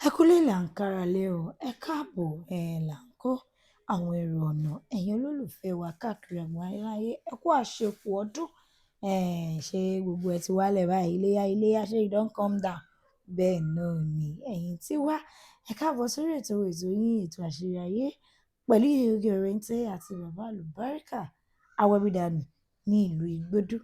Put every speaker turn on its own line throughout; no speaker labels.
Ẹ kúlé là ń káralé o, ẹ káàbọ̀ là ń kọ́ àwọn èrò ọ̀nà ẹ̀yin olólùfẹ́ wa káàkiri àgbáláyé. Ẹ kú àṣepọ̀ ọdún. Ṣé gbogbo ẹ ti wálẹ̀ báyìí? Iléyá ṣé you don come down? Bẹ́ẹ̀ náà ni ẹ̀yin tí wá. Ẹ káàbọ̀ sórí ètò yín, ètò àṣírí ayé pẹ̀lú Ige Orente àti bàbá àlùbáríkà Awẹ́bídànù ní ìlú Ìgbódù.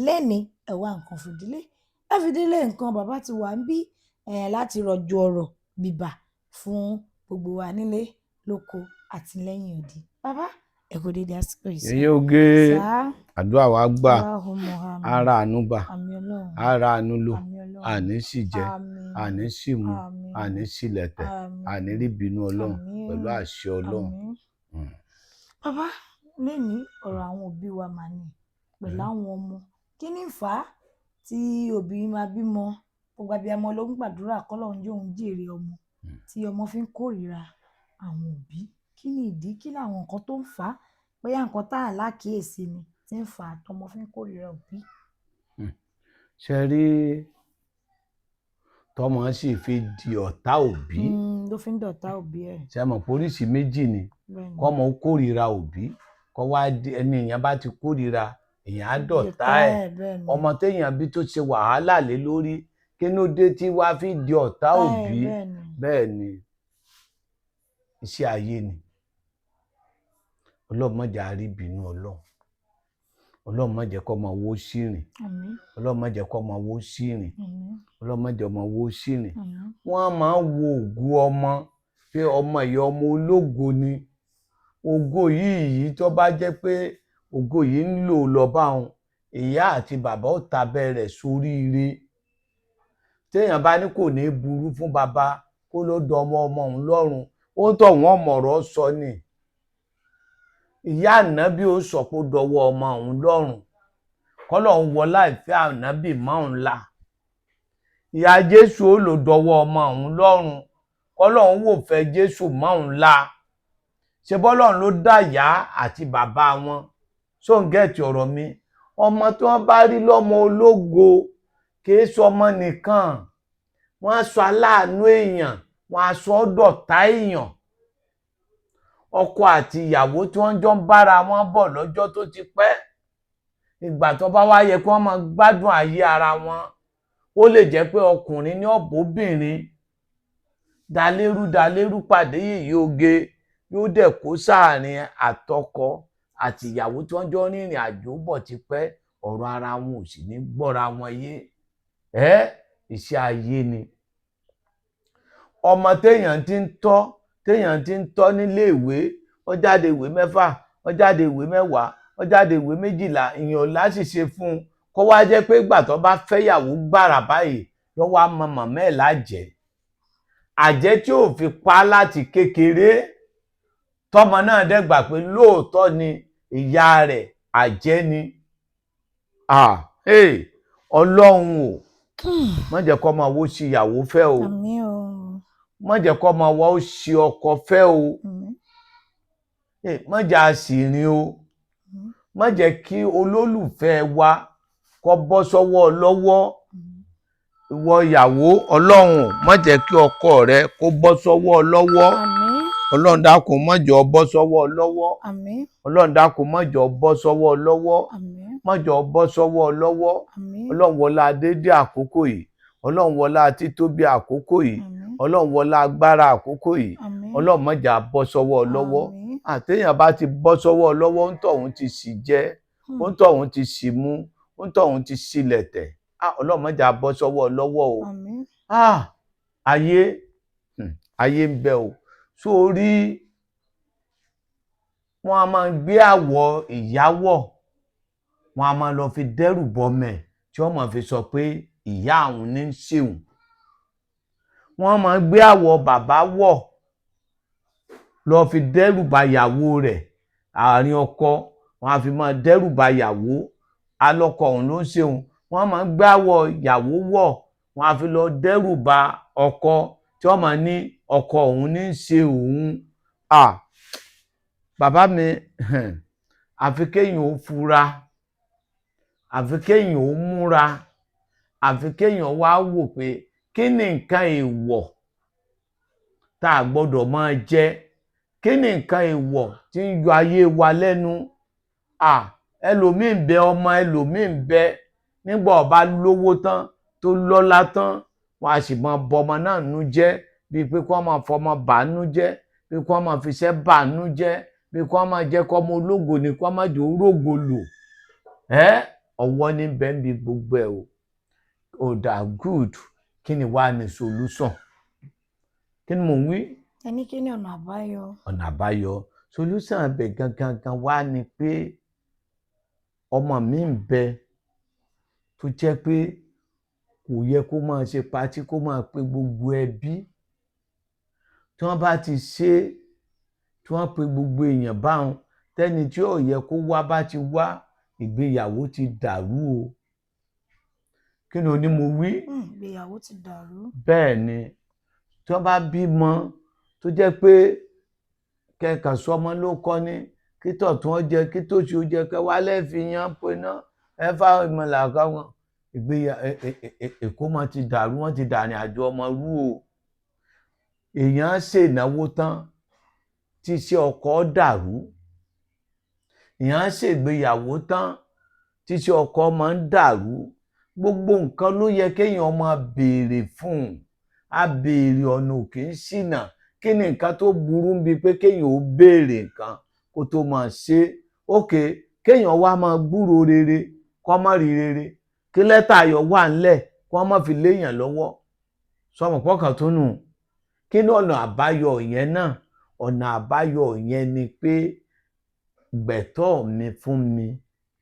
Lẹ́ni ẹ wá nǹkan fìdílé. Ẹ fìdílé nǹkan bàbá ti wà ń bí láti rọ̀jò ọ̀rọ̀ bíbà fún gbogbo wa nílé lóko àti lẹ́yìn odi. Bàbá ẹ kú dédé àsìkò yìí sà.
Yèyé oge àdúrà wa gbà, ara àánú gbà, ara àánú lò, àní sì jẹ, àní sì mu, àní sì lẹ̀tẹ̀, àní rí bínú Ọlọ́run pẹ̀lú àṣẹ Ọlọ́run.
Bàbá lẹ́ni ọ̀rọ̀ àwọn òbí wa mà ní pẹ̀lú àwọn ọmọ. Kí ni fà á tí òbí máa bímọ? Gbogbo abiyamọ ló ń gbàdúrà k'Ọlọ́run jẹ́ òun jèrè ọmọ tí ọmọ fi ń kórìíra àwọn òbí. Kí ni ìdí? Kí làwọn nǹkan tó ń fà á? Bóyá nǹkan tá à lákìíyèsí ni tí ń fà á tọmọ fi ń kórìíra òbí.
Ṣé rí tọmọ sì fi di ọ̀tá òbí?
Ló fi ń dọ̀tá òbí ẹ̀.
Ṣé mọ̀ pé oríṣìí méjì ni? Kọ́mọ ó kórìíra òbí, kọ́ wá ẹni èèyàn bá ti kórìíra èèyàn á dọ̀tá ẹ̀. Ọmọ téèyàn bí tó ṣe wàhálà lé lórí, kí ló dé tí wá fi di ọ̀tá òbí? Bẹ́ẹ̀ ni iṣẹ́ ayé ni. Ọlọ́run má jẹ́ á rí ìbínú Ọlọ́run. Ọlọ́run má jẹ́ kọ́mọ wó ṣìrìn. Ọlọ́run má jẹ́ kọ́mọ wó ṣìrìn. Ọlọ́run má jẹ́ ọmọ wó ṣìrìn. Wọ́n máa ń wo ògo ọmọ pé ọmọ yìí ọmọ ológo ni. Ògo yìí tó bá jẹ́ pé ògo yìí ń lò lọ báwọn, ìyá àti bàbá ó tabẹ́ rẹ̀ sóríire. Téèyàn bá ní kò ní burú fún bàbá kó ló dọmọ ọmọ òun lọ́rùn, ó tọ̀ wọ́n mọ̀rọ̀ sọ ni. Ìyá ànábì ó sọ pé ó dọwọ́ ọmọ òun lọ́rùn, k'Ọlọ́run wọlá ìfẹ́ ànábì mọ́ òun la. Ìyá Jésù ó lò dọwọ́ ọmọ òun lọ́rùn, k'Ọlọ́run wò fẹ́ Jésù mọ́ òun la. Ṣé bọ́lọ́run ló dá ìyá àti bàbá wọn? Ṣó ń gẹ̀ẹ́tì ọ̀rọ̀ mi? Ọmọ tí wọ́n bá rí lọ́mọ ológo kìí sọmọ nìkan, wọ́n á sọ aláàánú èèyàn, wọ́n á sọ dọ̀tá èèyàn. Ọkọ àti ìyàwó tí wọ́n jọ ń bára wọn bọ̀ lọ́jọ́ tó ti pẹ́, ìgbà tó bá wá yẹ kí wọ́n máa gbádùn ayé ara wọn, ó lè jẹ́ pé ọkùnrin ní ọ̀bọ̀bìnrin dalérú pàdé Yèyé Oge, yóò dẹ̀ kó sáàrin àtọkọ àti ìyàwó tí wọ́n jọ rìnrìn àjò bọ̀ ti pẹ́, ọ̀rọ̀ ara wọn ò sì ní gbọ́ra wọn yé. Iṣẹ́ ayé ni. Ọmọ téèyàn ti ń tọ́ nílé ìwé, ó jáde ìwé 6, ó jáde ìwé 10, ó jáde ìwé 12, ìyẹn láṣìṣe fún un. Kó wá jẹ́ pé ìgbà tó bá fẹ́yàwó gbàrà báyìí ló wá mọ màmá ẹ̀ lájẹ́. Àjẹ́ tí ò fi pa láti kékeré, tọmọ náà dẹ̀ gbà pé lóòótọ́ ni ìyá rẹ̀ àjẹ́ ni. Ọlọ́run o, má jẹ́ kó máa wó sí ìyàwó fẹ́ o. Má jẹ́ kó máa wó sí ọkọ fẹ́ o. Má jẹ́ àṣìrìn o. Má jẹ́ kí olólùfẹ́ wa kó bọ́ sọ́wọ́ lọ́wọ́. Ìwọ ìyàwó, Ọlọ́run má jẹ́ kí ọkọ rẹ kó bọ́ sọ́wọ́ lọ́wọ́. Ọlọ́run dákun má jẹ́ ó bọ́ sọ́wọ́ lọ́wọ́. Ọlọ́run dákun má jẹ́ ó bọ́ sọ́wọ́ lọ́wọ́. Má jẹ́ ó bọ́ sọ́wọ́ lọ́wọ́. Ọlọ́run wọlá dédé àkókò yìí. Ọlọ́run wọlá títóbi àkókò yìí. Ọlọ́run wọlá agbára àkókò yìí. Ọlọ́run má jẹ́ á bọ́ sọ́wọ́ lọ́wọ́. Àtẹ̀yàn bá ti bọ́ sọ́wọ́ lọ́wọ́, ń tọ̀hún ti sì jẹ́, ń tọ̀hún ti sì mú, ń tọ̀hún ti sì lẹ̀tẹ̀. Ọlọ́run má jẹ́ á bọ́ sọ́wọ́ lọ́wọ́ o. Ayé ń bẹ o. Sórí wọ́n a máa gbé àwọ̀ ìyáwó, wọ́n a máa lọ fi dẹ́rù bọmẹ̀ tí wọ́n máa fi sọ pé ìyá àwọn ní ń ṣèwọ̀n. Wọ́n máa gbé àwọ̀ bàbá wọ̀ lọ fi dẹ́rù ba ìyàwó rẹ̀. Àárín ọkọ wọ́n á fi máa dẹ́rù ba ìyàwó, alọ́kọ òun ló ń ṣeun. Wọ́n máa gbé àwọ̀ ìyàwó wọ̀, wọ́n á fi lọ dẹ́rù ba ọkọ tí wọ́n máa ní ọkọ òun ní ń ṣe òun. Bàbá mi, àfi kéèyàn ó fura, àfi kéèyàn ó múra, àfi kéèyàn wá wò pé kí ni nǹkan èèwọ̀ tá a gbọ́dọ̀ máa jẹ? Kí ni nǹkan èèwọ̀ tí ń yọ ayé wa lẹ́nu? Ẹlòmíì ń bẹ, ọmọ ẹlòmíì ń bẹ, nígbà ó bá lówó tán tó lọ́lá tán, wọ́n á sì máa bọ ọmọ náà nú jẹ́, bíi pé kí wọ́n máa fọmọ bà á nú jẹ́, bíi kí wọ́n máa fiṣẹ́ bà á nú jẹ́, bíi kí wọ́n máa jẹ́ kọ́ ọmọ ológo ni kí wọ́n má jẹ́ ó rógo lò. Ọwọ́ ní bẹ́ẹ̀ bí gbogbo ẹ̀ o. Good. Kí ni wàá ní solution? Kí ni mò ń wí?
Ẹni kí ni ọ̀nà àbáyọ?
Ọ̀nà àbáyọ. Solution ibẹ̀ gangan wá ni pé ọmọ mi ń bẹ tó jẹ́ pé kò yẹ kó máa ṣe patí kó máa pe gbogbo ẹbí. Tí wọ́n bá ti ṣe, tí wọ́n pe gbogbo èèyàn báwọn, tẹ́ni tí ò yẹ kó wá bá ti wá, ìgbéyàwó ti dàrú o. Kí ni o ní mo wí?
Ìgbéyàwó ti dàrú.
Bẹ́ẹ̀ ni. Tí wọ́n bá bímọ tó jẹ́ pé kẹ̀kàn sọmọ ló kọ́ ni, kí tọ̀tún ó jẹ, kí tòsì ó jẹ, kẹwàá lẹ́ẹ̀fi yan pé náà ẹ fá ìmọ̀lá káwọn. Èkó máa ti dàrú, wọ́n ti dàrin àjò ọmọ rú o. Èèyàn ṣènáwó tán tí iṣẹ́ ọkọ dàrú. Èèyàn ṣègbéyàwó tán tí iṣẹ́ ọkọ máa ń dàrú. Gbogbo nǹkan ló yẹ kéèyàn máa béèrè fún. A béèrè ọ̀nà ò kì í ṣìnà. Kí ni nǹkan tó burú bíi pé kéèyàn ó béèrè nǹkan kó tó máa ṣe? Kéèyàn wá máa gbúrò rere kó má rí rere. Kí lẹ́tà ayọ̀ wà ńlẹ̀ kó má fi léèyàn lọ́wọ́. Sọmọ pọ́kàn tó nù. Kí ni ọ̀nà àbáyọ yẹn náà? Ọ̀nà àbáyọ yẹn ni pé gbẹ̀tọ́ mi fún mi,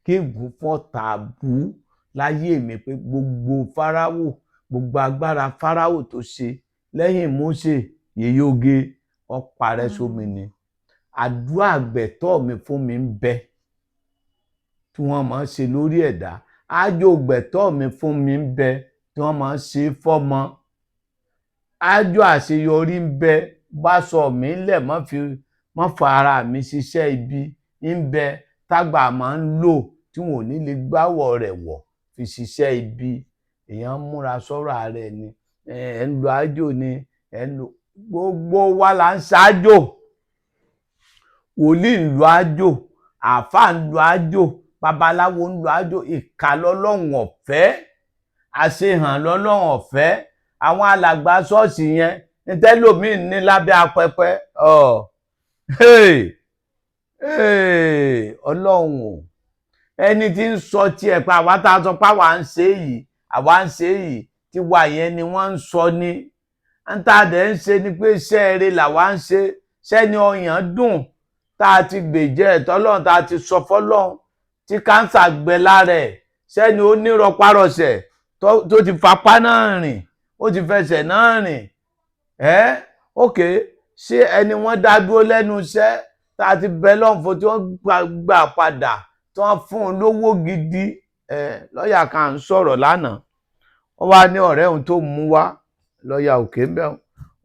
kí ègún fọ́tà bú láyé mi, pé gbogbo Fáráò, gbogbo agbára Fáráò tó ṣe lẹ́yìn Mósè yèyé oge ó parẹ́ sómi ni. Àdúrà gbẹ̀tọ́ mi fún mi ń bẹ tí wọ́n máa ń ṣe lórí ẹ̀dá. Àjò gbẹ̀tọ́ mi fún mi ń bẹ tí wọ́n máa ń ṣe fọ́mọ. Àjò àṣeyọrí ń bẹ, bá sọ mí lẹ̀ má fa ara mi ṣiṣẹ́ ibi ń bẹ tágbà máa ń lò tí wọn ò ní lè gbáwọ̀ rẹ̀ wọ̀ fi ṣiṣẹ́ ibi. Èèyàn ń múra sọ́rọ̀ ara ẹ̀ ni. Ẹ̀ ń lo àjò ni, ẹ̀ ń lo, gbogbo wa là ń ṣáájò. Wòlíì ń lo àjò, àáfàá ń lo àjò, babaláwo ń lo àjò. Ìkà lọ́lọ́run ọ̀fẹ́, àṣehàn lọ́lọ́run ọ̀fẹ́. Àwọn alàgbà ṣọ́ọ̀ṣì yẹn ní tẹ́lòmíì ní lábẹ́ apẹpẹ. Ọlọ́run o. Ẹni tí ń sọ tiẹ̀ pé àwa tá a sọ pé àwa ń ṣe yìí, tiwa yẹn ni wọ́n ń sọ ni. ń tá a dẹ̀ ń ṣe ni pé iṣẹ́ eré làwa ń ṣe. Ṣẹ́ni ọyàn dùn tá a ti gbèjẹ́ tọ́lọ́run tá a ti sọ fọ́lọ́run tí káńsà gbẹ lára ẹ̀. Ṣẹ́ni ó ní rọpárọsẹ̀ tó ti fapá náà rìn, ó ti fẹsẹ̀ náà rìn. Ṣé ẹni wọ́n dá dúró lẹ́nu iṣẹ́ tá a ti bẹ lọ́hùn fún tí wọ́n gbà padà tí wọ́n fún un lówó gidi? Lọ́ọ̀yà kan ń sọ̀rọ̀ lánàá. Wọ́n wá ní ọ̀rẹ́ òun tó mú wá, lọ́ọ̀yà òkè ń bẹ̀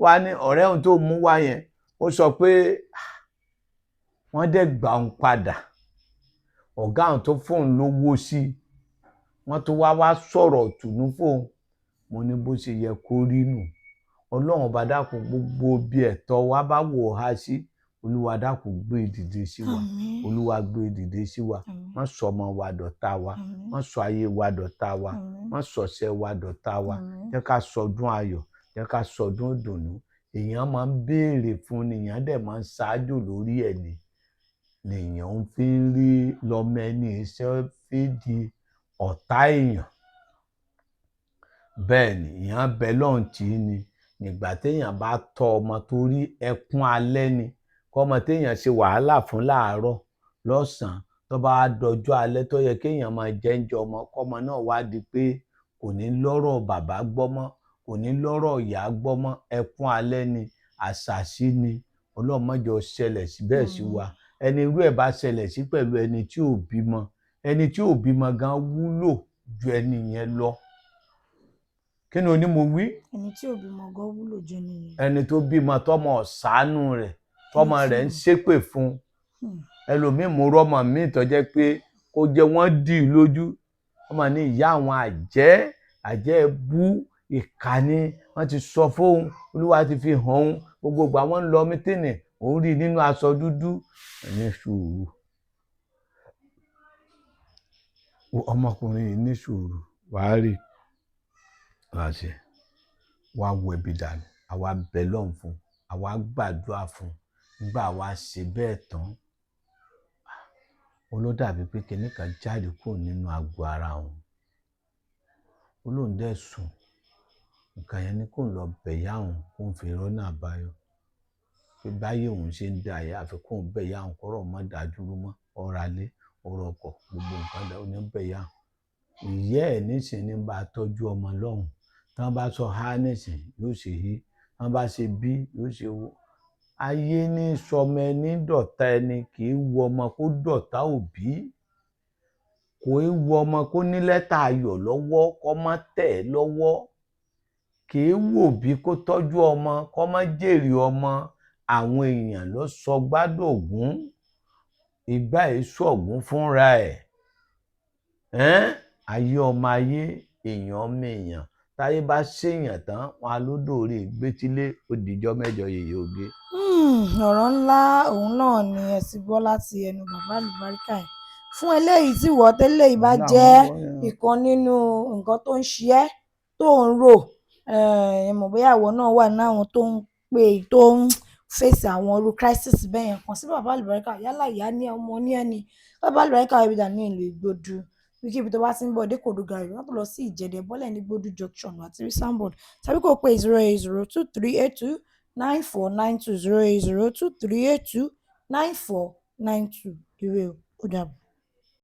wá ní ọ̀rẹ́ òun tó mú wá yẹn, ó sọ pé wọ́n dẹ̀ gbà òun padà. Ọ̀gá òun tó fún òun lówó sí, wọ́n tó wá sọ̀rọ̀ tùnú fóun. Mo ní bó ṣe yẹ kó rí nù. Ọlọ́run bá dákun gbogbo bí ẹ̀tọ́ wa bá wò há sí, Olúwa dákun gbé dìde sí wa. Olúwa gbé dìde sí wa. Má sọ ọmọ wa dọ̀tá wa. Má sọ ayé wa dọ̀tá wa. Má sọ̀ṣẹ́ wa dọ̀tá wa. Jẹ́ ká sọdún ayọ̀, jẹ́ ká sọdún ìdùnnú. Èèyàn máa ń béèrè fún ni, èèyàn dẹ̀ máa ń ṣáájò lórí ẹ̀ ni. Lèèyàn ń fi rí lọ́mọ ẹni iṣẹ́ fi di ọ̀tá èèyàn. Bẹ́ẹ̀ ni, èèyàn bẹ lọ́hùn tì í ni. Nígbà téèyàn bá tọ́ ọmọ torí ẹkún alẹ́ ni, kọ́mọ téèyàn ṣe wàhálà fún láàárọ̀ lọ́sàn-án tó bá dọjọ́ alẹ́ tó yẹ kéèyàn máa jẹ́ńjẹ ọmọ, kọ́mọ náà wá di pé kò ní lọ́rọ̀ bàbá gbọ́ mọ́, kò ní lọ́rọ̀ ìyá gbọ́ mọ́. Ẹkún alẹ́ ni, àṣàsí ni. Ọlọ́run má jẹ́ ó ṣẹlẹ̀ síbẹ̀ sí wa. Ẹni irú ẹ̀ bá ṣẹlẹ̀ sí pẹ̀lú ẹni tí ò bímọ, ẹni tí ò bímọ gan wúlò ju ẹni yẹn lọ. Kí ni o ní mo wí? Ẹni tí ò bímọ gan wúlò ju ẹni yẹn. Ẹni tó bímọ tọ́mọ ọ̀sánú rẹ̀, tọ́mọ rẹ̀ ń ṣépè fún. Ẹlòmíì mo rọ́mọ míì tó jẹ́ pé kó jẹ́ wọ́n dì í lójú. Wọ́n máa ní ìyá àwọn àjẹ́ bú, ìkà ni wọ́n ti sọ fóun, olúwa ti fi hàn òun, gbogbo ìgbà wọ́n ń lọ mítìnì òun rí nínú aṣọ dúdú. ní sùúrù ọmọkùnrin yìí ní sùúrù, wàá rí wàá ṣe wàá wọ ẹbí dànù, àwa bẹ lọ́hùn fún, àwa gbàdúrà fún, nígbà wa ṣe bẹ́ẹ̀ tán ó ló dàbí pé kinní kan jáde kúrò nínú àgọ́ ara òun, ó lóun dẹ̀ sùn, nǹkan yẹn ní kóun lọ bẹ̀yà òun kóun fi rọ́nà àbáyọ, pé báyé òun ṣe ń dà yà àfi kóun bẹ̀yà òun kọ́rọ̀ mọ́ dàdúró mọ́, ọ̀rọ̀ alẹ́ ọ̀rọ̀ ọkọ̀ gbogbo nǹkan dà ó ní bẹ̀yà òun. ìyá ẹ̀ nísìnyí bá tọ́jú ọmọ lọ́hùn, tí wọ́n bá sọ há nísìnyí yóò ṣe hí, tí wọ́n bá ṣe bí yóò ṣe wó. ayé ní sọmọ ẹni dọ̀tá ẹni, kì í wu ọmọ kó dọ̀tá òbí, kò í wu ọmọ kó ní lẹ́tà ayọ̀ lọ́wọ́ kó má tẹ̀ ẹ́ lọ́wọ́, kì í wù òbí kó tọ́jú ọmọ kó má jèrè ọmọ. àwọn èèyàn ló sọ gbádògún, ìgbà èso ọ̀gún fúnra ẹ̀. ayé ọmọ ayé, èèyàn ọmọ èèyàn, táyé bá ṣèèyàn tán wọn alódòore gbétílé ó dijọ́ mẹ́jọ yèyé oge.
ọ̀rọ̀ ńlá òun náà ni ẹ ti gbọ́ láti ẹnu bàbá àlùbáríkà yìí. fún eléyìí tí ìwọ tẹ́lẹ̀ yìí bá jẹ́ ìkan nínú nǹkan tó ń ṣe ẹ́ tó ń rò, mọ̀ bóyá ìwọ náà wà ní àwọn tó ń pè tó ń fèsì àwọn irú crisis bẹ́ẹ̀ yẹn, kàn sí bàbá àlùbáríkà, yálà ìyá ní ọmọ ní ẹni. bàbá àlùbáríkà ibi dà ní ìlú Ìgbòdù, ibikíbi tó bá ti ń bọ̀ dé Kòdùgàrì wọ́n tó lọ sí Ìjẹ̀dẹ̀ bọ́lẹ̀ ní Ìgbòdù junction àti rí soundboard, tàbí kó pe 08023829492 08023829492. ire o, ó dàbọ̀.